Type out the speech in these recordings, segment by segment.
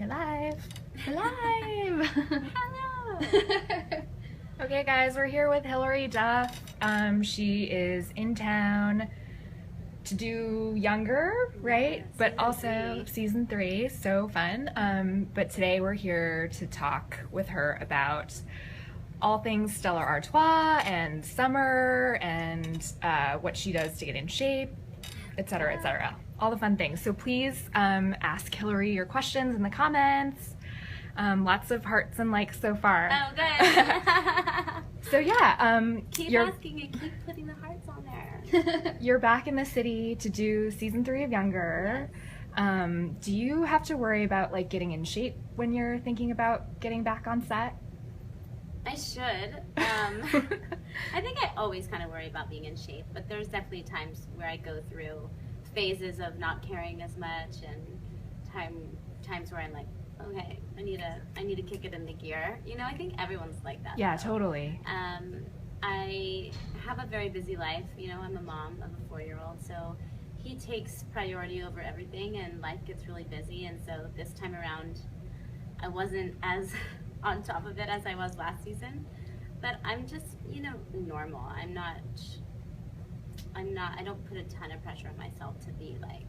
You're live. We're live. Hello. Okay, guys, we're here with Hilary Duff. She is in town to do Younger, right? Yeah, but also season 3, so fun. But today we're here to talk with her about all things Stella Artois and summer and what she does to get in shape, etc., etc. All the fun things. So please ask Hilary your questions in the comments. Lots of hearts and likes so far. Oh, good. So yeah, Keep asking and keep putting the hearts on there. You're back in the city to do season 3 of Younger. Yes. Do you have to worry about like getting in shape when you're thinking about getting back on set? I should. I think I always kind of worry about being in shape, but there's definitely times where I go through phases of not caring as much, and times where I'm like, okay, I need to kick it into gear. You know, I think everyone's like that. Yeah, though. totally. I have a very busy life. You know, I'm a mom of a 4-year-old, so he takes priority over everything, and life gets really busy. And so this time around, I wasn't as on top of it as I was last season. But I'm just, you know, normal. I don't put a ton of pressure on myself to be like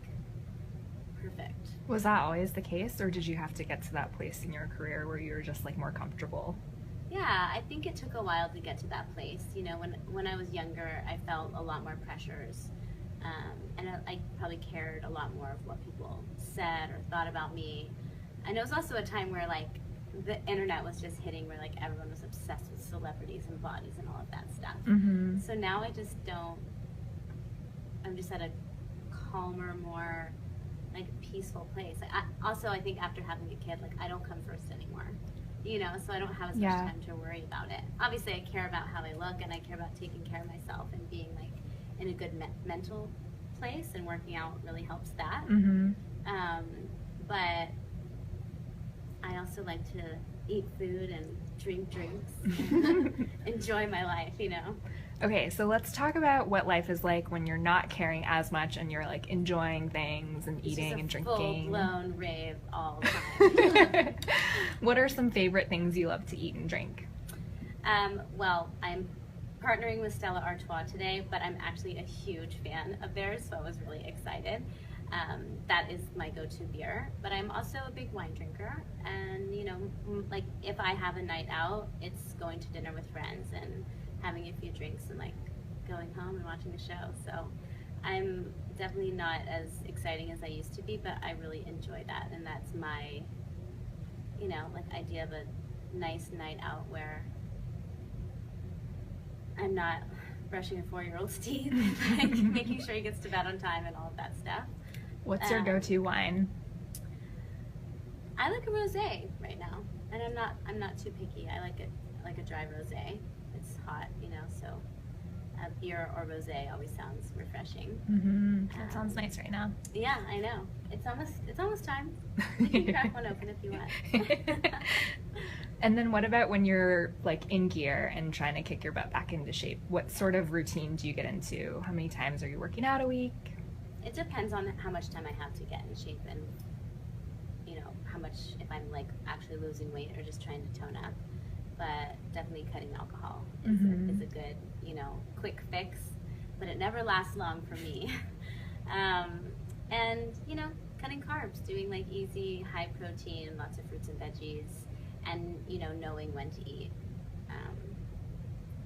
perfect. Was that always the case, or did you have to get to that place in your career where you were just like more comfortable? Yeah, I think it took a while to get to that place. You know, when I was younger, I felt a lot more pressures, and I probably cared a lot more of what people said or thought about me. And it was also a time where like the internet was just hitting, where like everyone was obsessed with celebrities and bodies and all of that stuff. Mm-hmm. So now I just don't. I'm just at a calmer, more like peaceful place. I think after having a kid, like I don't come first anymore, you know, so I don't have as much time to worry about it. Obviously I care about how I look, and I care about taking care of myself and being like in a good mental place, and working out really helps that. Mm-hmm. But I also like to eat food and drink drinks and enjoy my life, you know. Okay, so let's talk about what life is like when you're not caring as much and you're like enjoying things and eating and drinking. Full-blown rave all the time. What are some favorite things you love to eat and drink? Well, I'm partnering with Stella Artois today, but I'm actually a huge fan of theirs, so I was really excited. That is my go-to beer, but I'm also a big wine drinker, and you know, like if I have a night out, it's going to dinner with friends and having a few drinks and like going home and watching the show. So I'm definitely not as exciting as I used to be, but I really enjoy that, and that's my, you know, like idea of a nice night out where I'm not brushing a 4-year-old's teeth, like making sure he gets to bed on time and all of that stuff. What's your go-to wine? I like a rosé right now, and I'm not too picky. I like a dry rosé. It's hot, you know, so a beer or rosé always sounds refreshing. Mm-hmm. That sounds nice right now. Yeah, I know. It's almost time. You can crack one open if you want. And then what about when you're like in gear and trying to kick your butt back into shape? What sort of routine do you get into? How many times are you working out a week? It depends on how much time I have to get in shape, and you know how much, if I'm like actually losing weight or just trying to tone up. But definitely cutting alcohol is a good, you know, quick fix, but it never lasts long for me. And you know, cutting carbs, doing like easy, high protein, lots of fruits and veggies, and you know, knowing when to eat.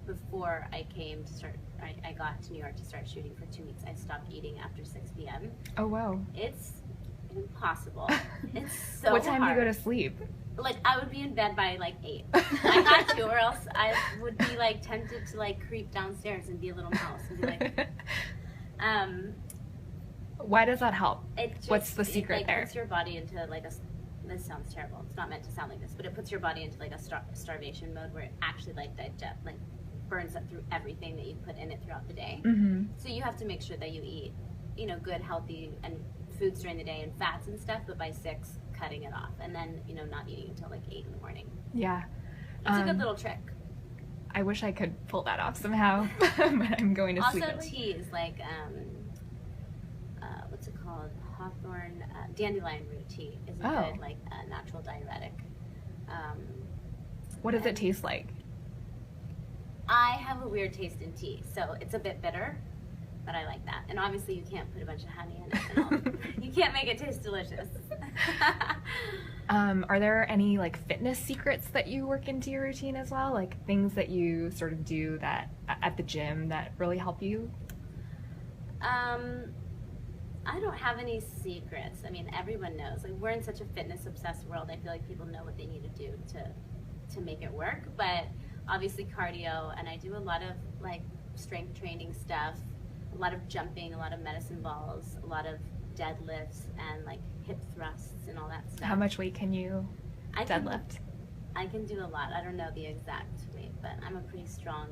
Before I came to start, I got to New York to start shooting for 2 weeks. I stopped eating after 6 p.m. Oh wow. It's impossible. It's so What time hard. do you go to sleep? Like I would be in bed by like 8. I had to, or else I would be like tempted to like creep downstairs and be a little mouse and be like, Why does that help? What's the secret it, like, there? Puts your body into like this sounds terrible. It's not meant to sound like this, but it puts your body into like a starvation mode where it actually like burns up through everything that you put in it throughout the day. Mm-hmm. So you have to make sure that you eat, you know, good, healthy and foods during the day and fats and stuff, but by 6, cutting it off, and then, you know, not eating until like 8 in the morning. Yeah. It's a good little trick. I wish I could pull that off somehow, but I'm going to sleep. Also teas, like, what's it called? hawthorn, dandelion root tea is a good like natural diuretic. What does it taste like? I have a weird taste in tea, so it's a bit bitter, but I like that. And obviously you can't put a bunch of honey in it and all. You can't make it taste delicious. Are there any like fitness secrets that you work into your routine as well? Like things that you sort of do that at the gym that really help you? I don't have any secrets. I mean, everyone knows. Like, we're in such a fitness-obsessed world. I feel like people know what they need to do to make it work. But obviously cardio, and I do a lot of like strength training stuff, a lot of jumping, a lot of medicine balls, a lot of deadlifts, and like hip thrusts and all that stuff. How much weight can you deadlift? I can do a lot. I don't know the exact weight, but I'm a pretty strong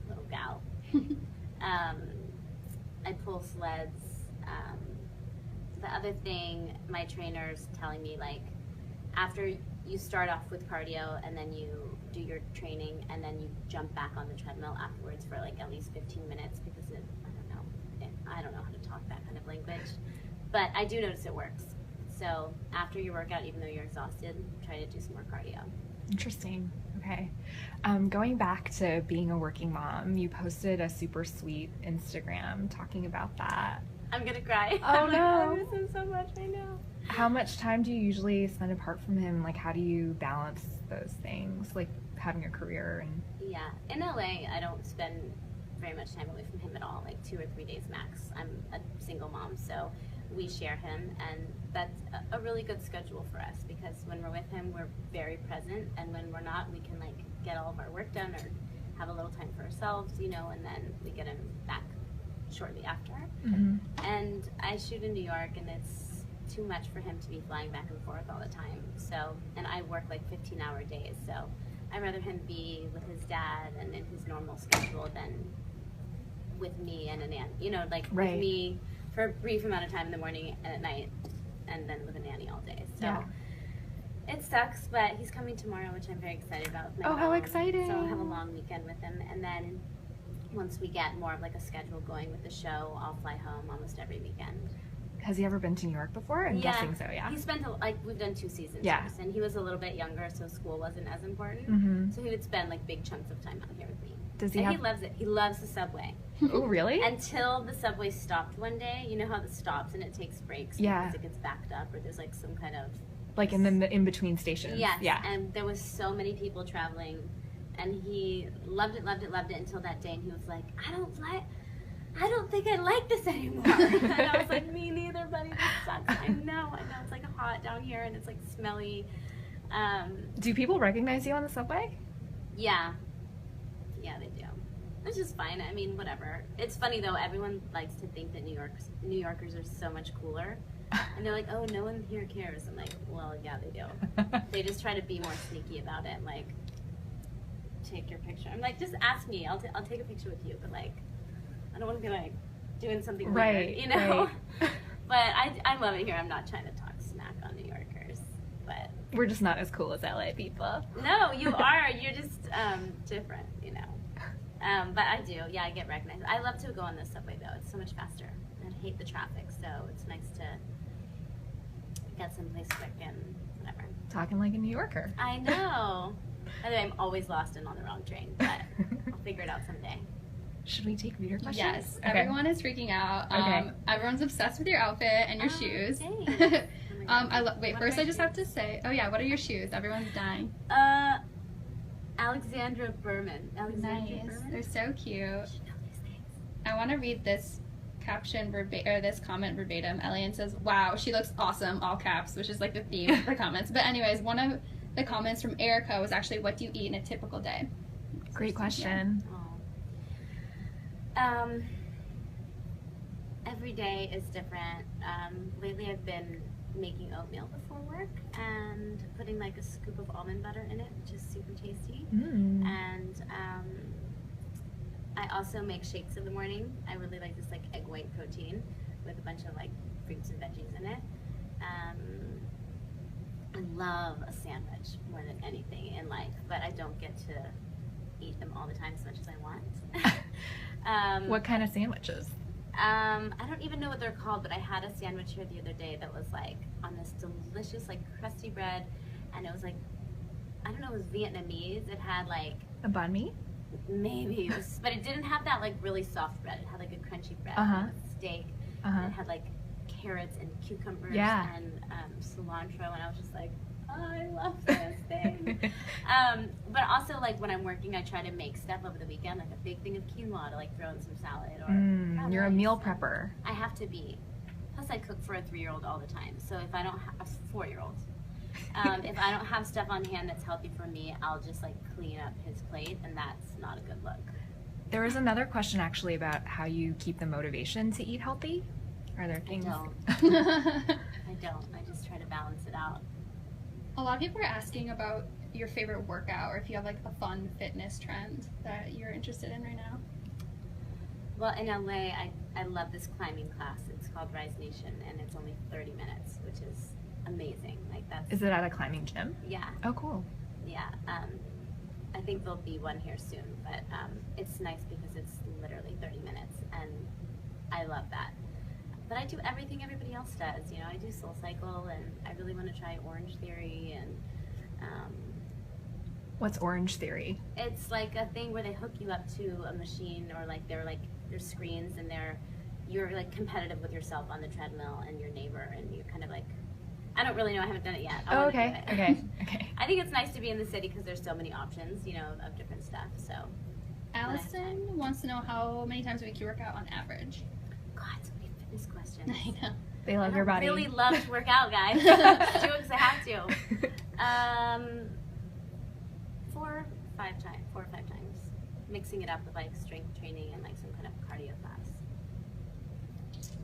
little gal. I pull sleds. The other thing, my trainer's telling me, like, after you start off with cardio and then you do your training and then you jump back on the treadmill afterwards for like at least 15 minutes because I don't know how to talk that kind of language, but I do notice it works. So after your workout, even though you're exhausted, try to do some more cardio. Interesting. Okay. Going back to being a working mom, you posted a super sweet Instagram talking about that. I'm gonna cry. Oh no. I miss him so much, I know. How much time do you usually spend apart from him? Like, how do you balance those things, like having a career and... Yeah, in LA, I don't spend very much time away from him at all, like 2 or 3 days max. I'm a single mom, so we share him, and that's a really good schedule for us because when we're with him, we're very present, and when we're not, we can like get all of our work done or have a little time for ourselves, you know, and then we get him back shortly after. Mm-hmm. And I shoot in New York, and it's too much for him to be flying back and forth all the time. So, and I work like 15-hour days, so I'd rather him be with his dad and in his normal schedule than with me and a nanny. You know, like Right. with me for a brief amount of time in the morning and at night, and then with a nanny all day. So Yeah. it sucks, but he's coming tomorrow, which I'm very excited about. with my Oh, how mom. exciting. So I'll have a long weekend with him, and then once we get more of like a schedule going with the show, I'll fly home almost every weekend. Has he ever been to New York before? I'm guessing so, yeah. He spent, we've done 2 seasons. Yeah. First, and he was a little bit younger, so school wasn't as important. Mm-hmm. So he would spend like big chunks of time out here with me. Does he and have... he loves it. He loves the subway. Oh, really? Until the subway stopped one day. You know how it stops and it takes breaks Yeah. because it gets backed up or there's like some kind of... Like in the in-between stations? Yes. Yeah. And there was so many people traveling, and he loved it until that day, and he was like, I don't think I like this anymore. And I was like, me neither, buddy, this sucks. I know, it's like hot down here and it's like smelly. Do people recognize you on the subway? Yeah, they do. It's just fine. I mean, whatever. It's funny though, everyone likes to think that New Yorkers are so much cooler. And they're like, oh, no one here cares. I'm like, well, yeah, they do. They just try to be more sneaky about it, like, take your picture. I'm like, just ask me. I'll take a picture with you, but like, I don't want to be like doing something Right, weird, you know? right. But I love it here. I'm not trying to talk smack on New Yorkers, but We're just not as cool as LA people. no, you are. You're just different, you know. But I do. Yeah, I get recognized. I love to go on the subway though. It's so much faster. I hate the traffic, so it's nice to get someplace quick and whatever. Talking like a New Yorker. I know. By the way, I'm always lost and on the wrong train, but I'll figure it out someday. Should we take reader questions? Yes, Okay. everyone is freaking out. Okay. Everyone's obsessed with your outfit and your shoes. Thanks. Oh my God. Wait, What first are I my just have to shoes? say, oh yeah, what are your shoes? Everyone's dying. Alexandra Berman. Alexandra Nice. Berman? They're so cute. You should know these things. I want to read this caption this comment verbatim. Elian says, "Wow, she looks awesome," all caps, which is like the theme of her comments. But anyways, one of the comments from Erica was actually, "What do you eat in a typical day?" Great question. Oh. Every day is different. Lately I've been making oatmeal before work and putting like a scoop of almond butter in it, which is super tasty. Mm. And I also make shakes in the morning. I really like this like egg white protein with a bunch of like fruits and veggies in it. I love a sandwich more than anything in life, but I don't get to eat them all the time as much as I want. What kind of sandwiches? I don't even know what they're called, but I had a sandwich here the other day that was like on this delicious like crusty bread, and it was like, I don't know, it was Vietnamese. It had like A banh mi? maybe, it was, but it didn't have that like really soft bread. It had like a crunchy bread, and a steak, and it had like carrots and cucumbers and cilantro, and I was just like, oh, I love this thing. But also like when I'm working, I try to make stuff over the weekend, like a big thing of quinoa to like throw in some salad or You're a meal prepper. I have to be. Plus I cook for a 3-year-old all the time, so if I don't have a 4-year-old, if I don't have stuff on hand that's healthy for me, I'll just like clean up his plate, and that's not a good look. There was another question actually about how you keep the motivation to eat healthy. Are there things? I don't. I just try to balance it out. A lot of people are asking about your favorite workout, or if you have like a fun fitness trend that you're interested in right now. Well, in LA, I love this climbing class. It's called Rise Nation, and it's only 30 minutes, which is amazing. Like that's. Is it at a climbing gym? Yeah. Oh, cool. Yeah. I think there'll be one here soon, but it's nice because it's literally 30 minutes, and I love that. But I do everything everybody else does. You know, I do Soul Cycle, and I really want to try Orange Theory, and What's Orange Theory? it's like a thing where they hook you up to a machine, or like there's screens, and you're like competitive with yourself on the treadmill and your neighbor, and you're kind of like, I don't really know, I haven't done it yet. I wanna do it. Okay. I think it's nice to be in the city because there's so many options, you know, of different stuff. So Allison wants to know how many times a week you work out on average. God, so many fitness questions. I know. They love your body. I really love to work out, guys. Do it because I have to. 4 or 5 times, mixing it up with like strength training and like some kind of cardio class.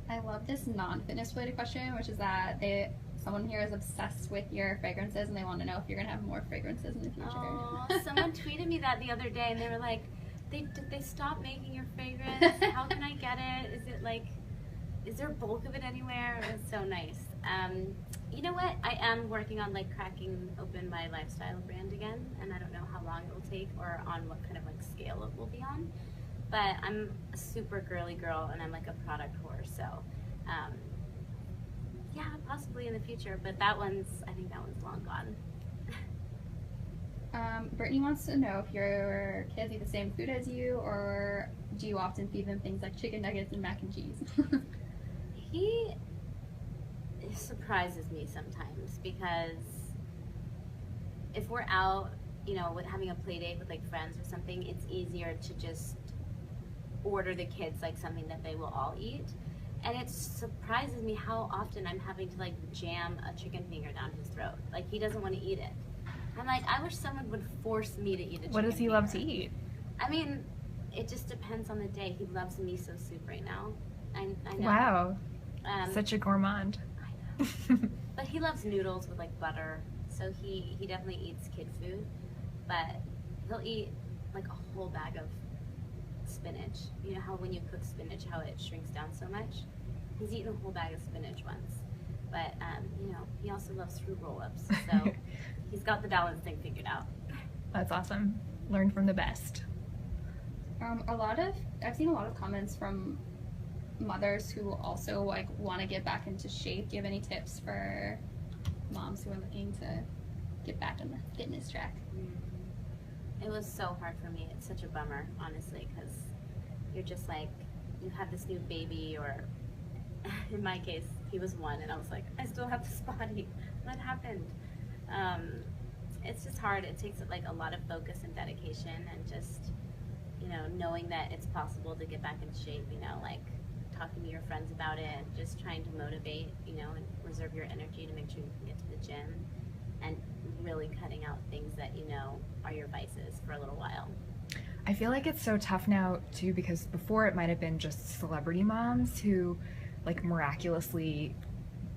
I love this non-fitness related question, which is that someone here is obsessed with your fragrances, and they want to know if you're gonna have more fragrances in the future. Oh, someone tweeted me that the other day, and they were like, did they stop making your fragrance? How can I get it? Is it like, is there bulk of it anywhere? It's so nice. You know what? I am working on like cracking open my lifestyle brand again, and I don't know how long it will take or on what kind of like scale it will be on. But I'm a super girly girl, and I'm like a product whore, so yeah, possibly in the future. But I think that one's long gone. Brittany wants to know if your kids eat the same food as you, or do you often feed them things like chicken nuggets and mac and cheese? He surprises me sometimes, because if we're out, you know, with having a play date with like friends or something, it's easier to just order the kids like something that they will all eat. And it surprises me how often I'm having to like jam a chicken finger down his throat. Like, he doesn't want to eat it. I'm like, I wish someone would force me to eat a chicken finger. What does he love to eat? I mean, it just depends on the day. He loves miso soup right now. I know. Wow. Such a gourmand. I know. But he loves noodles with like butter. So he definitely eats kid food. But he'll eat like a whole bag of spinach. You know how when you cook spinach, how it shrinks down so much? He's eaten a whole bag of spinach once. But, you know, he also loves fruit roll-ups. So he's got the balance thing figured out. That's awesome. Learn from the best. I've seen a lot of comments from mothers who also like want to get back into shape. Do you have any tips for moms who are looking to get back on the fitness track? It was so hard for me. It's such a bummer, honestly, because you're just like, you have this new baby, or in my case, he was 1, and I was like, I still have this body. What happened? It's just hard. It takes like a lot of focus and dedication, and just, you know, knowing that it's possible to get back in shape, you know, like talking to your friends about it, just trying to motivate, you know, and reserve your energy to make sure you can get to the gym, and really cutting out things that you know are your vices for a little while. I feel like it's so tough now too, because before it might have been just celebrity moms who like miraculously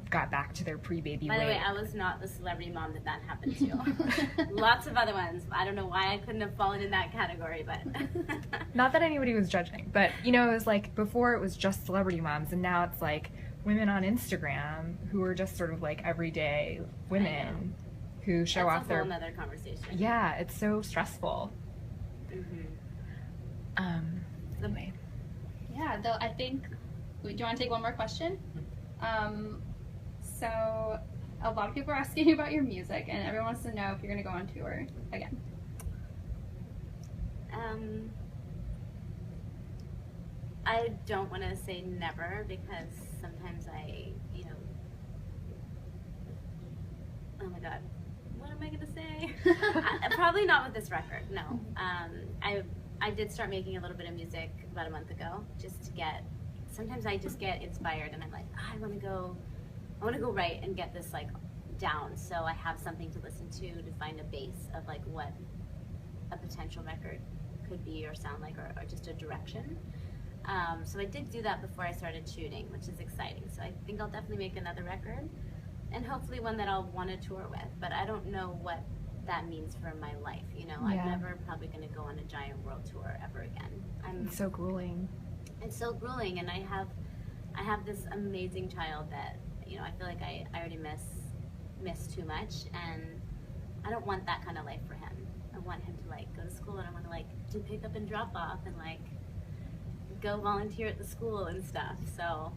got back to their pre-baby weight. By the way, I was not the celebrity mom that happened to. Lots of other ones. I don't know why I couldn't have fallen in that category, but not that anybody was judging, but you know, it was like before it was just celebrity moms, and now it's like women on Instagram who are just sort of like everyday women who show off their. That's a whole nother conversation. Yeah, it's so stressful. Mm-hmm. Anyway. Yeah, though I think Do you want to take one more question? So a lot of people are asking you about your music, and everyone wants to know if you're going to go on tour again. I don't want to say never, because sometimes oh my god, what am I going to say? Probably not with this record, no. I did start making a little bit of music about a month ago, just to sometimes I just get inspired and I'm like, I want to go write and get this like down, so I have something to listen to find a base of like what a potential record could be or sound like, or just a direction. So I did do that before I started shooting, which is exciting. So I think I'll definitely make another record, and hopefully one that I'll want to tour with, but I don't know what that means for my life, Yeah. I'm never probably going to go on a giant world tour ever again. It's so grueling. It's so grueling, and I have this amazing child that, I feel like I already miss too much, and I don't want that kind of life for him. I want him to like go to school, and I want to like do pick up and drop off, and like go volunteer at the school and stuff. So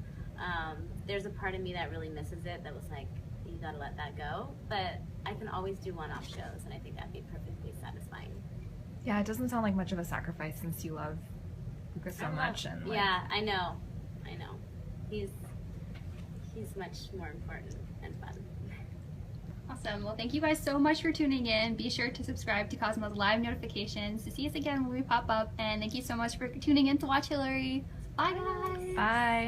there's a part of me that really misses it, that was like, you gotta let that go. But I can always do one-off shows, and I think that'd be perfectly satisfying. Yeah, it doesn't sound like much of a sacrifice since you love Luca so much. And like, yeah, I know. He's much more important and fun. Awesome. Well, thank you guys so much for tuning in. Be sure to subscribe to Cosmo's live notifications to see us again when we pop up. And thank you so much for tuning in to watch Hilary. Bye, guys. Bye.